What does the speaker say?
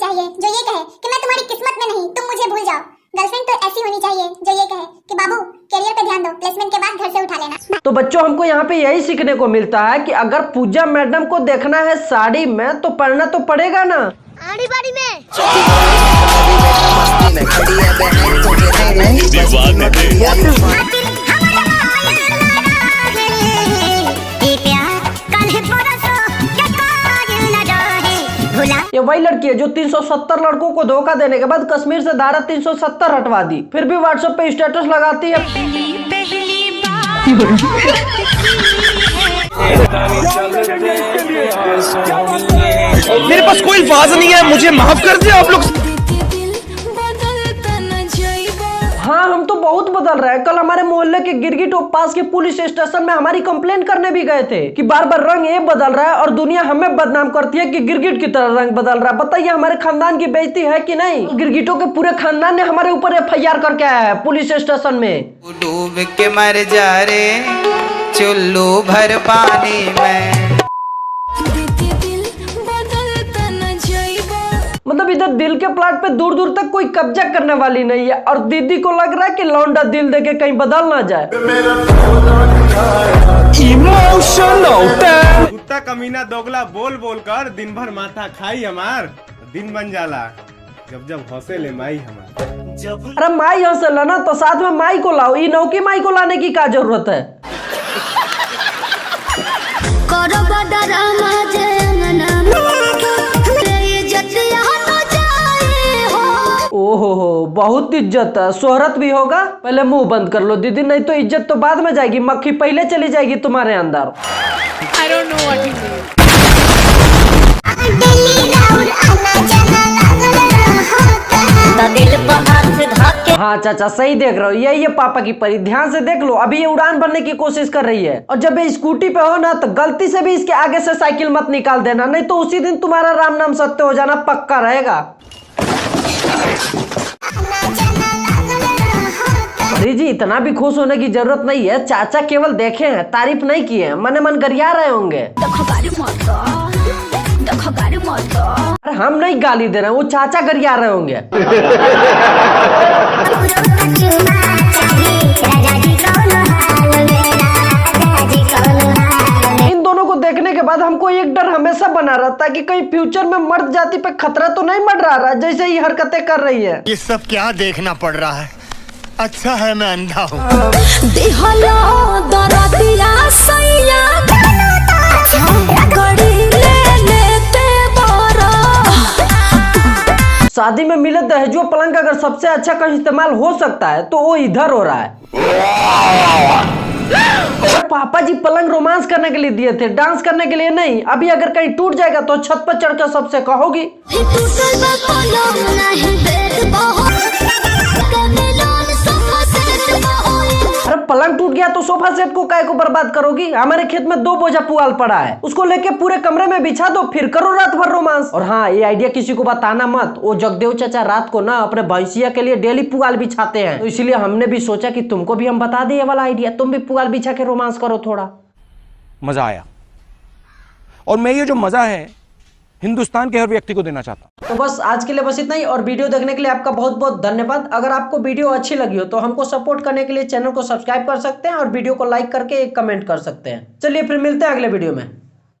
चाहिए जो ये कहे कि मैं तुम्हारी किस्मत में नहीं, तुम मुझे भूल जाओ। गर्लफ्रेंड तो ऐसी होनी चाहिए जो ये कहे कि बाबू करियर पे ध्यान दो, प्लेसमेंट के बाद घर से उठा लेना। तो बच्चों हमको यहाँ पे यही सीखने को मिलता है कि अगर पूजा मैडम को देखना है साड़ी में तो पढ़ना तो पड़ेगा ना। आड़ी बाड़ी में ये वही लड़की है जो 370 लड़कों को धोखा देने के बाद कश्मीर से धारा 370 हटवा दी, फिर भी व्हाट्सएप पे स्टेटस लगाती है। मेरे पास कोई अल्फाज नहीं है, मुझे माफ कर दे आप लोग। हाँ हम तो बहुत बदल रहे हैं। कल हमारे मोहल्ले के गिरगिट पास के पुलिस स्टेशन में हमारी कंप्लेन करने भी गए थे कि बार बार रंग ये बदल रहा है और दुनिया हमें बदनाम करती है कि गिरगिट की तरह रंग बदल रहा है। बताइए हमारे खानदान की बेइज्जती है कि नहीं? गिरगिटों के पूरे खानदान ने हमारे ऊपर FIR करके आया है पुलिस स्टेशन में। डूब के मर जा रे चुल्लू भर पानी में। मतलब इधर दिल के प्लाट पे दूर दूर तक कोई कब्जा करने वाली नहीं है और दीदी को लग रहा है कि लौंडा दिल देके कहीं बदल ना जाए। कुत्ता कमीना दोगला बोल बोल कर दिन भर माथा खाई हमार दिन बन जाला जब जब हंसे ले माई हमार। अरे माई हंसल ना तो साथ में माई को लाओ, ई नौकी माई को लाने की क्या जरूरत है? ओहो हो बहुत इज्जत है, शोहरत भी होगा। पहले मुंह बंद कर लो दीदी, नहीं तो इज्जत तो बाद में जाएगी, मक्खी पहले चली जाएगी तुम्हारे अंदर। I don't know what you mean. हाँ चाचा सही देख रहे हो, ये पापा की परी, ध्यान से देख लो। अभी ये उड़ान भरने की कोशिश कर रही है और जब ये स्कूटी पे हो ना तो गलती से भी इसके आगे से साइकिल मत निकाल देना, नहीं तो उसी दिन तुम्हारा राम नाम सत्य हो जाना पक्का रहेगा। जी इतना भी खुश होने की जरूरत नहीं है, चाचा केवल देखे हैं, तारीफ नहीं किए हैं, मन मन गरिया रहे होंगे। अरे हम नहीं गाली दे रहे हैं, वो चाचा गरिया रहे होंगे। इन दोनों को देखने के बाद हमको एक डर हमेशा बना रहता है कि कहीं फ्यूचर में मर्द जाति पे खतरा तो नहीं मंडरा रहा जैसे ये हरकतें कर रही है। ये सब क्या देखना पड़ रहा है? अच्छा है मैं अंधा हूँ। शादी में मिले दहेजो पलंग अगर सबसे अच्छा का इस्तेमाल हो सकता है तो वो इधर हो रहा है। पापा जी पलंग रोमांस करने के लिए दिए थे, डांस करने के लिए नहीं। अभी अगर कहीं टूट जाएगा तो छत पर चढ़कर सबसे कहोगी। अरे पलंग टूट गया तो सोफा सेट को काय को बर्बाद करोगी? हमारे खेत में 2 बोझा पुआल पड़ा है, उसको लेके पूरे कमरे में बिछा दो, फिर करो रात भर रोमांस। और हाँ ये आइडिया किसी को बताना मत, वो जगदेव चाचा रात को ना अपने भैंसिया के लिए डेली पुआल बिछाते हैं, तो इसलिए हमने भी सोचा कि तुमको भी हम बता दें ये वाला आइडिया, तुम भी पुआल बिछा के रोमांस करो थोड़ा। मजा आया और मैं ये जो मजा है हिंदुस्तान के हर व्यक्ति को देना चाहता हूं। तो बस आज के लिए बस इतना ही और वीडियो देखने के लिए आपका बहुत बहुत धन्यवाद। अगर आपको वीडियो अच्छी लगी हो तो हमको सपोर्ट करने के लिए चैनल को सब्सक्राइब कर सकते हैं और वीडियो को लाइक करके एक कमेंट कर सकते हैं। चलिए फिर मिलते हैं अगले वीडियो में।